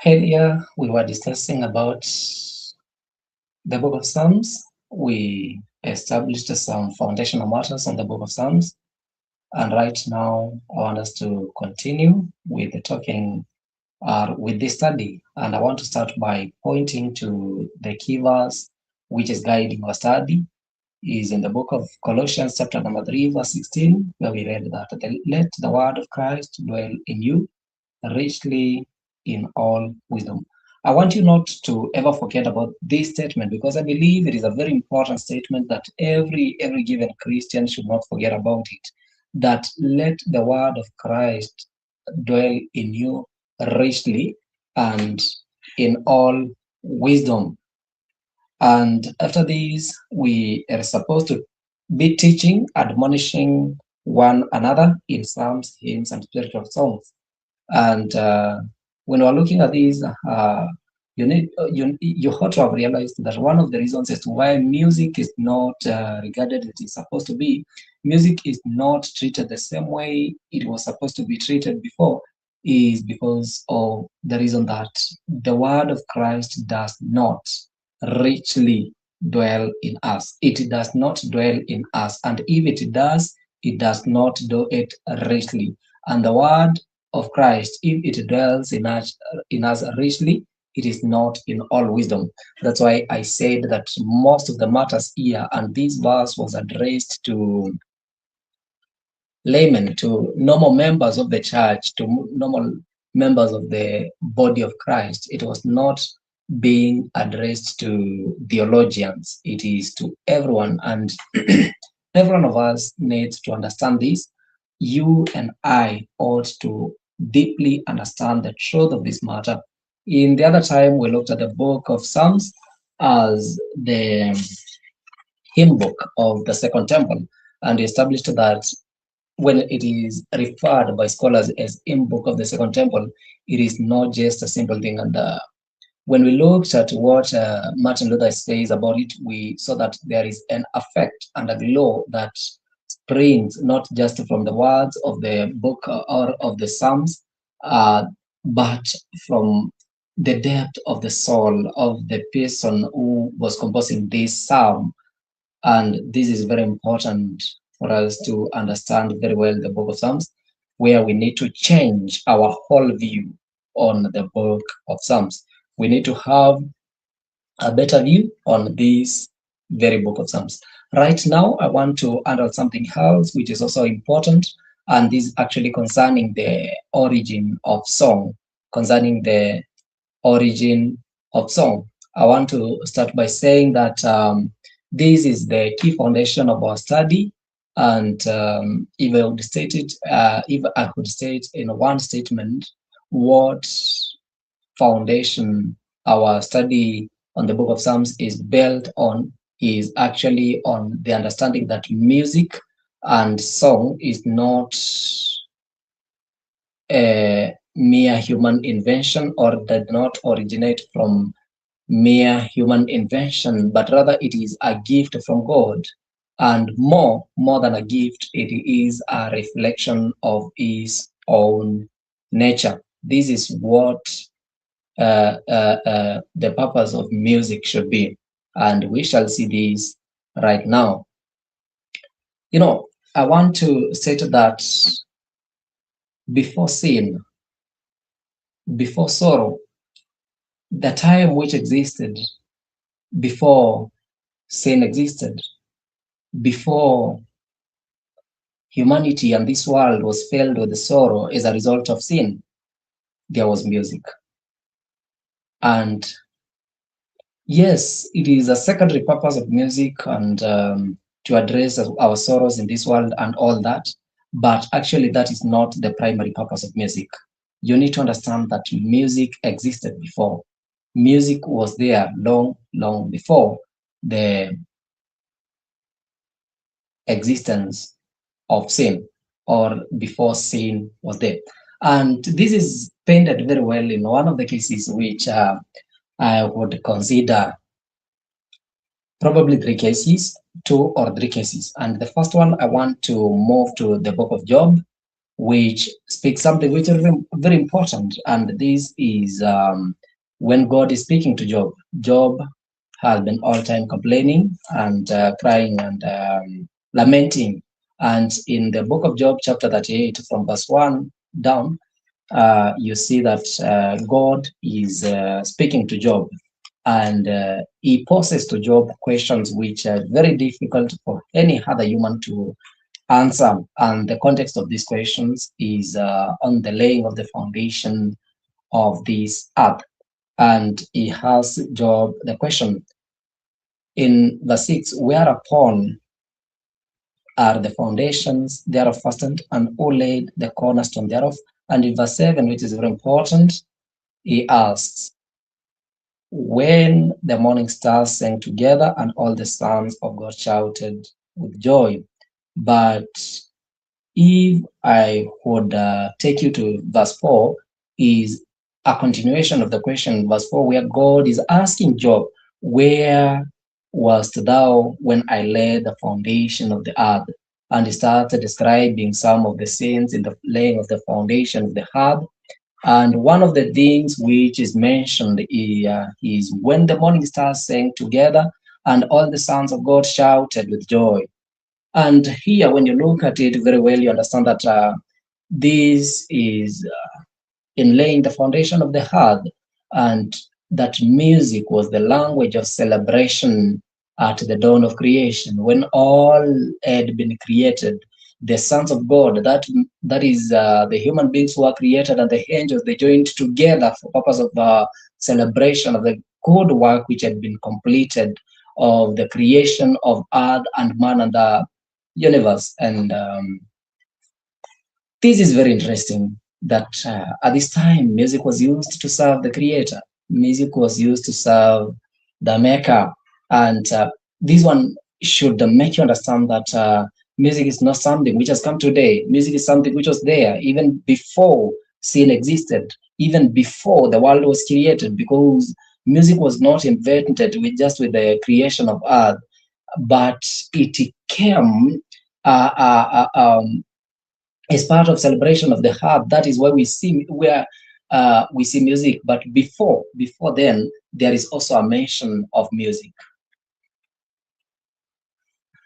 Earlier, we were discussing about the book of Psalms. We established some foundational matters on the book of Psalms. And right now, I want us to continue with the talking with this study. And I want to start by pointing to the key verse which is guiding our study. Is in the book of Colossians, chapter number 3, verse 16, where we read that let the word of Christ dwell in you richly in all wisdom. I want you not to ever forget about this statement because I believe it is a very important statement that every given Christian should not forget about it. That let the word of Christ dwell in you richly and in all wisdom. And after this, we are supposed to be teaching, admonishing one another in psalms, hymns, and spiritual songs. And when we're looking at these, you ought to have realized that one of the reasons as to why music is not regarded as it is supposed to be, music is not treated the same way it was supposed to be treated before, is because of the reason that the word of Christ does not richly dwell in us. It does not dwell in us, and if it does not do it richly. And the word of Christ, if it dwells in us richly, it is not in all wisdom. That's why I said that most of the matters here, and this verse was addressed to laymen, to normal members of the church, to normal members of the body of Christ. It was not being addressed to theologians. It is to everyone, and every one of us needs to understand this. You and I ought to deeply understand the truth of this matter. In the other time, we looked at the book of Psalms as the hymn book of the Second Temple and established that when it is referred by scholars as hymn book of the Second Temple, it is not just a simple thing. And when we looked at what Martin Luther says about it, we saw that there is an effect and a glow that springs not just from the words of the book or of the Psalms, but from the depth of the soul of the person who was composing this psalm. And this is very important for us to understand very well the book of Psalms, where we need to change our whole view on the book of Psalms. We need to have a better view on this very book of Psalms. Right now, I want to handle something else which is also important, and this is actually concerning the origin of song. Concerning the origin of song, I want to start by saying that this is the key foundation of our study. And if I could state in one statement what foundation our study on the book of Psalms is built on, is actually on the understanding that music and song is not a mere human invention or did not originate from mere human invention, but rather it is a gift from God. And more than a gift, it is a reflection of His own nature. This is what the purpose of music should be. And we shall see this right now. You know, I want to state that before sin, before sorrow, the time which existed before sin existed, before humanity and this world was filled with sorrow as a result of sin, there was music. And yes, it is a secondary purpose of music and to address our sorrows in this world and all that. But actually, that is not the primary purpose of music. You need to understand that music existed before. Music was there long before the existence of sin or before sin was there. And this is painted very well in one of the cases which I would consider probably three cases, two or three cases. And the first one, I want to move to the book of Job. which speaks something which is very, very important. And this is when God is speaking to Job. Job has been all time complaining and crying and lamenting. And in the book of Job, chapter 38, from verse 1 down, you see that God is speaking to Job, and he poses to Job questions which are very difficult for any other human to answer. And the context of these questions is on the laying of the foundation of this earth. And he asks Job the question in verse 6, whereupon are the foundations thereof fastened, and who laid the cornerstone thereof? And in verse 7, which is very important, he asks, when the morning stars sang together and all the sons of God shouted with joy. But if I would take you to verse 4, is a continuation of the question, verse 4, where God is asking Job, where wast thou when I laid the foundation of the earth? And he started describing some of the sins in the laying of the foundation of the earth. And one of the things which is mentioned is when the morning stars sang together and all the sons of God shouted with joy. And here, when you look at it very well, you understand that this is in laying the foundation of the heart, and that music was the language of celebration at the dawn of creation, when all had been created. The sons of God, that is the human beings who are created, and the angels, they joined together for purpose of celebration of the good work which had been completed of the creation of earth and man and the universe. And this is very interesting that at this time, music was used to serve the creator. Music was used to serve the maker. And this one should make you understand that music is not something which has come today. Music is something which was there even before sin existed, even before the world was created, because music was not invented with just with the creation of earth, but it came uh, uh, uh, um, as part of celebration of the heart. That is why we see music. But before then, there is also a mention of music.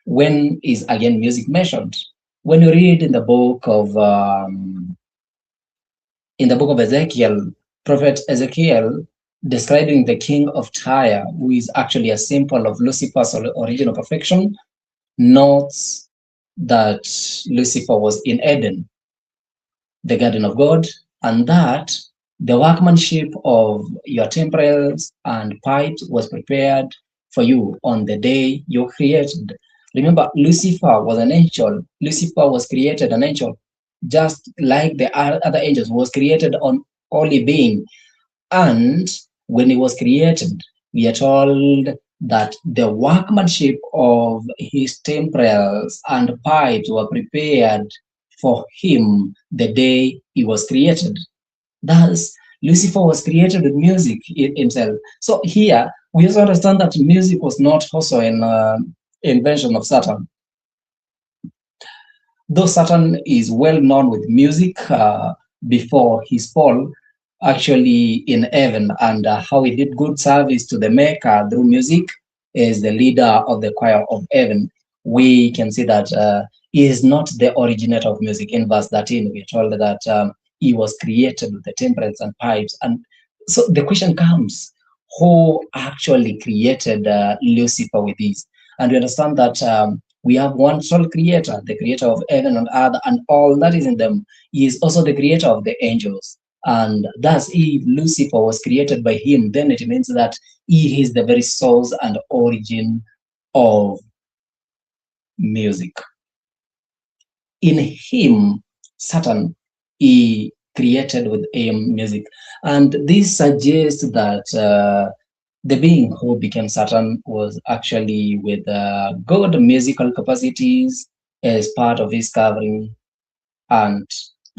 When is again music mentioned? When you read in the book of Ezekiel, prophet Ezekiel describing the king of Tyre, who is actually a symbol of Lucifer's original perfection, notes that Lucifer was in Eden, the garden of God, and that the workmanship of your timbrels and pipes was prepared for you on the day you created. Remember, Lucifer was an angel. Lucifer was created an angel, just like the other angels, was created on holy being. And when he was created, we are told that the workmanship of his timbrels and pipes were prepared for him the day he was created. Thus, Lucifer was created with music himself. So here, we also understand that music was not also an invention of Satan. Though Satan is well known with music before his fall, actually in heaven, and how he did good service to the Maker through music as the leader of the choir of heaven, we can see that he is not the originator of music. In verse 13, we are told that he was created with the timbrels and pipes. And so the question comes, who actually created Lucifer with this? And we understand that we have one sole creator, the creator of heaven and earth and all that is in them. He is also the creator of the angels. And thus, if Lucifer was created by him, then it means that he is the very source and origin of music. In him, Satan, he created with him music. And this suggests that the being who became Satan was actually with good musical capacities as part of his covering and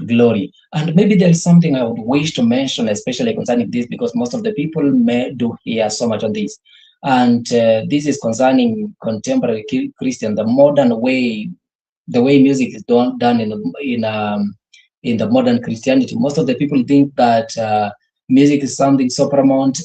glory. And maybe there is something I would wish to mention, especially concerning this, because most of the people may do hear so much on this. And this is concerning contemporary Christian, the modern way, the way music is done in in the modern Christianity. Most of the people think that music is something so paramount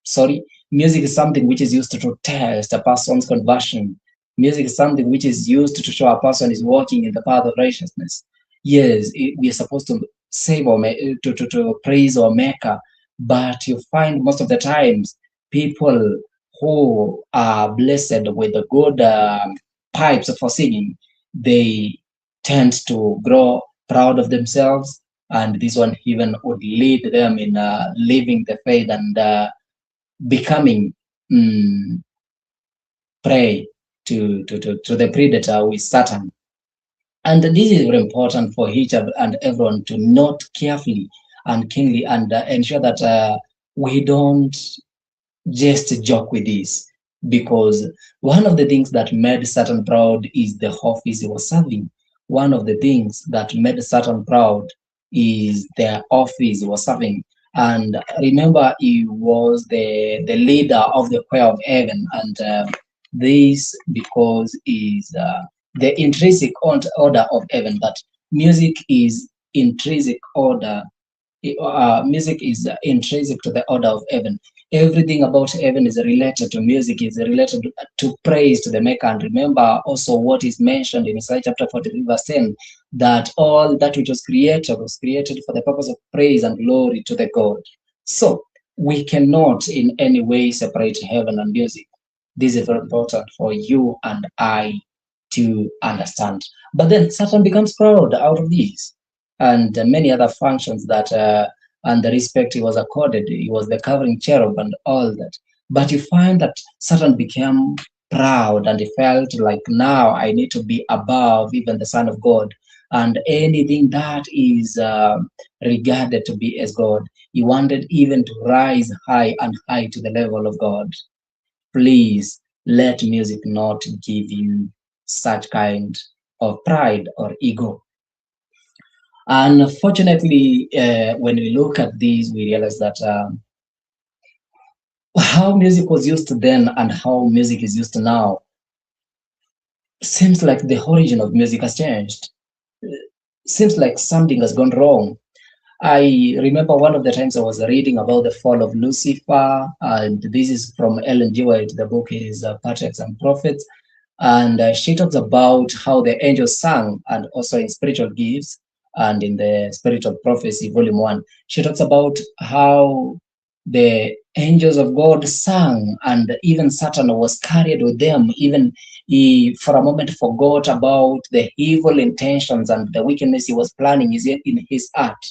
sorry, music is something which is used to test a person's conversion. Music is something which is used to show a person is walking in the path of righteousness. Yes, we are supposed to save or to praise our maker, but you find most of the times people who are blessed with the good pipes for singing, they tend to grow proud of themselves, and this one even would lead them in leaving the faith and becoming mm, prey to the predator with Satan. And this is very important for each and everyone to note carefully and keenly and ensure that we don't just joke with this, because one of the things that made Satan proud is the office he was serving. One of the things that made Satan proud is the office he was serving. And remember, he was the leader of the choir of heaven, and this because is the intrinsic order of heaven, that music is intrinsic order. Music is intrinsic to the order of heaven. Everything about heaven is related to music, is related to praise to the maker. And remember also what is mentioned in Isaiah chapter 43 verse 10, that all that which was created for the purpose of praise and glory to the God. So we cannot in any way separate heaven and music. This is very important for you and I to understand. But then Satan becomes proud out of this, and many other functions that and the respect he was accorded. He was the covering cherub and all that. But you find that Satan became proud, and he felt like, now I need to be above even the Son of God, and anything that is regarded to be as God. He wanted even to rise high and high to the level of God. Please let music not give you such kind of pride or ego. Unfortunately, when we look at these, we realize that how music was used then and how music is used now seems like the origin of music has changed. Seems like something has gone wrong. I remember one of the times I was reading about the fall of Lucifer, and this is from Ellen G. White. The book is Patriarchs and Prophets, and she talks about how the angels sang, and also in spiritual gifts and in the spiritual prophecy, volume 1, she talks about how the angels of God sang, and even Satan was carried with them. Even he, for a moment, forgot about the evil intentions and the wickedness he was planning in his heart.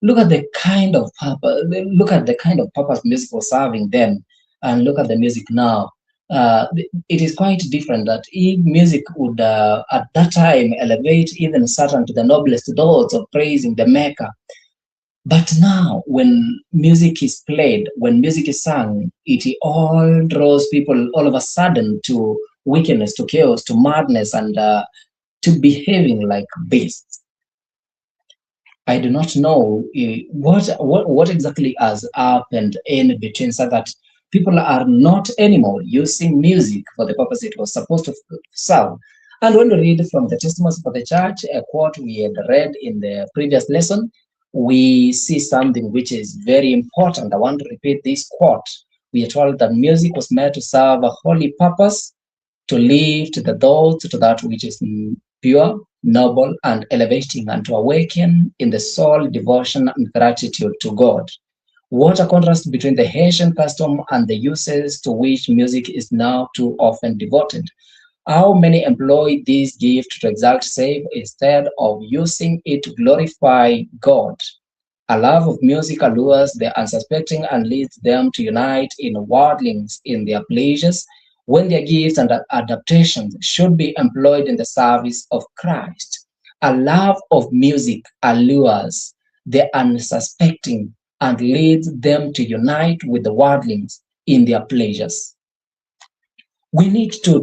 Look at the kind of purpose, look at the kind of purpose music was serving then, and look at the music now. It is quite different. That if music would at that time elevate even Satan to the noblest thoughts of praising the maker, but now when music is played, when music is sung, it all draws people all of a sudden to wickedness, to chaos, to madness, and to behaving like beasts. I do not know what exactly has happened in between, so that people are not anymore using music for the purpose it was supposed to serve. And when we read from the Testimonies for the Church, a quote we had read in the previous lesson, we see something which is very important. I want to repeat this quote. We are told that music was meant to serve a holy purpose, to lift the thoughts to that which is pure, noble, and elevating, and to awaken in the soul devotion and gratitude to God. What a contrast between the ancient custom and the uses to which music is now too often devoted. How many employ this gift to exalt self instead of using it to glorify God? A love of music allures the unsuspecting and leads them to unite in worldlings in their pleasures, when their gifts and adaptations should be employed in the service of Christ. A love of music allures the unsuspecting and leads them to unite with the worldlings in their pleasures. We need to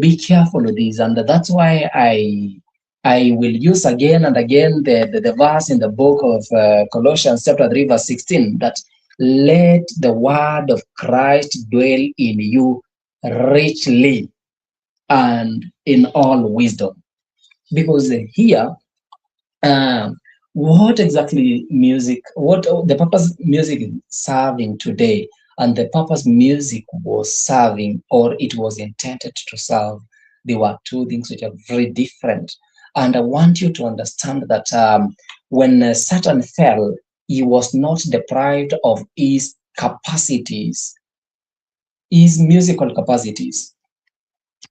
be careful with this, and that's why I will use again and again the verse in the book of Colossians chapter 3 verse 16, that let the word of Christ dwell in you richly and in all wisdom. Because here Um, what exactly music, what the purpose music is serving today, and the purpose music was serving or it was intended to serve, they were two things which are very different. And I want you to understand that when Satan fell, he was not deprived of his capacities, his musical capacities.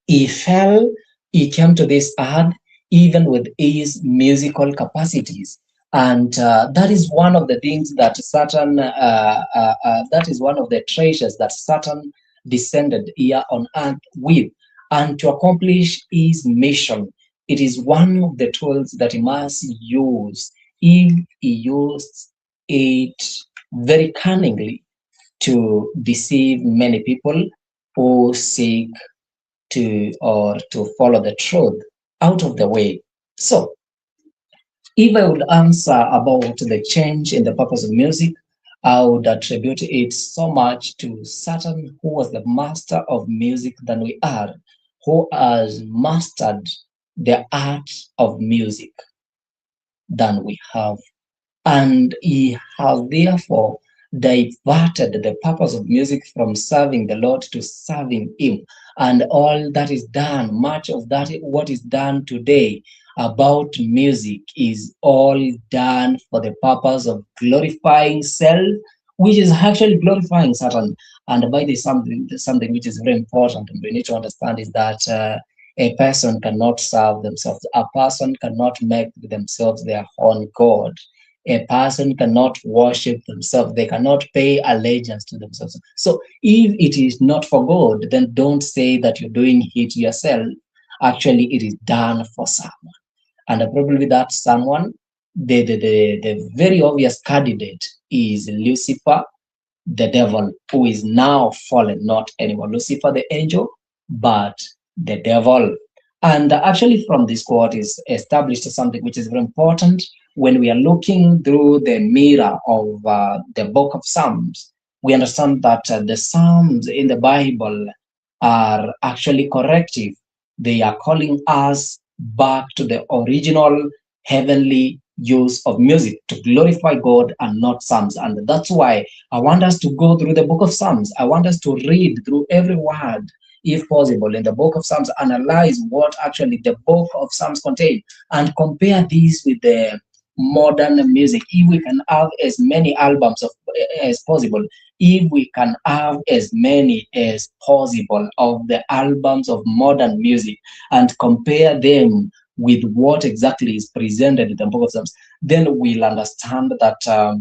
He fell, he came to this earth even with his musical capacities. And that is one of the things that Satan, that is one of the treasures that Satan descended here on earth with. And to accomplish his mission, it is one of the tools that he must use if he used it very cunningly to deceive many people who seek to follow the truth out of the way. So if I would answer about the change in the purpose of music, I would attribute it so much to Satan, who was the master of music than we are, who has mastered the art of music than we have. And he has therefore diverted the purpose of music from serving the Lord to serving Him. And all that is done, much of that, what is done today about music, is all done for the purpose of glorifying self, which is actually glorifying Satan. And by this, something which is very important and we need to understand is that a person cannot serve themselves. A person cannot make themselves their own God. A person cannot worship themselves. They cannot pay allegiance to themselves. So if it is not for God, then don't say that you're doing it yourself. Actually, it is done for someone. And probably that someone, the very obvious candidate is Lucifer, the devil, who is now fallen, not anymore Lucifer, the angel, but the devil. And actually, from this quote is established something which is very important when we are looking through the mirror of the book of Psalms. We understand that the Psalms in the Bible are actually corrective. They are calling us back to the original heavenly use of music to glorify God and not Psalms. And that's why I want us to go through the book of Psalms. I want us to read through every word, if possible, in the book of Psalms, analyze what actually the book of Psalms contain, and compare these with the modern music. If we can have as many albums as possible, if we can have as many as possible of the albums of modern music and compare them with what exactly is presented in the book of Psalms, then we'll understand that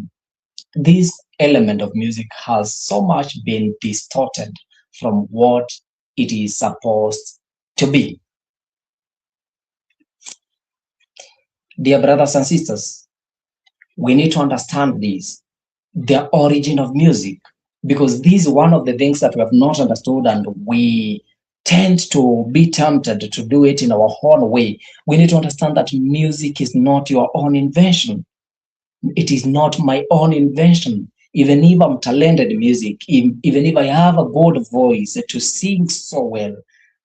this element of music has so much been distorted from what it is supposed to be. Dear brothers and sisters, we need to understand this, the origin of music, because this is one of the things that we have not understood, and we tend to be tempted to do it in our own way. We need to understand that music is not your own invention. It is not my own invention. Even if I'm talented in music, even if I have a good voice to sing so well,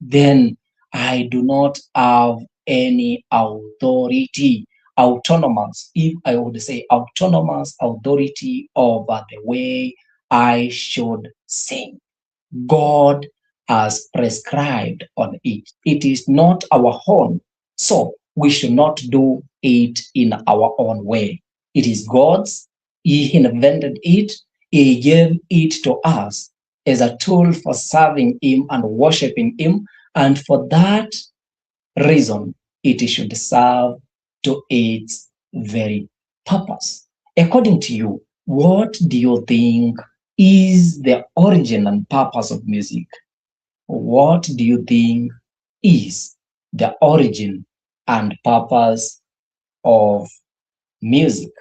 then I do not have any authority, autonomous, if I would say autonomous authority over the way I should sing. God has prescribed on it. It is not our own. So we should not do it in our own way. It is God's. He invented it. He gave it to us as a tool for serving Him and worshiping Him. And for that reason, it should serve to its very purpose. According to you, what do you think is the origin and purpose of music? What do you think is the origin and purpose of music?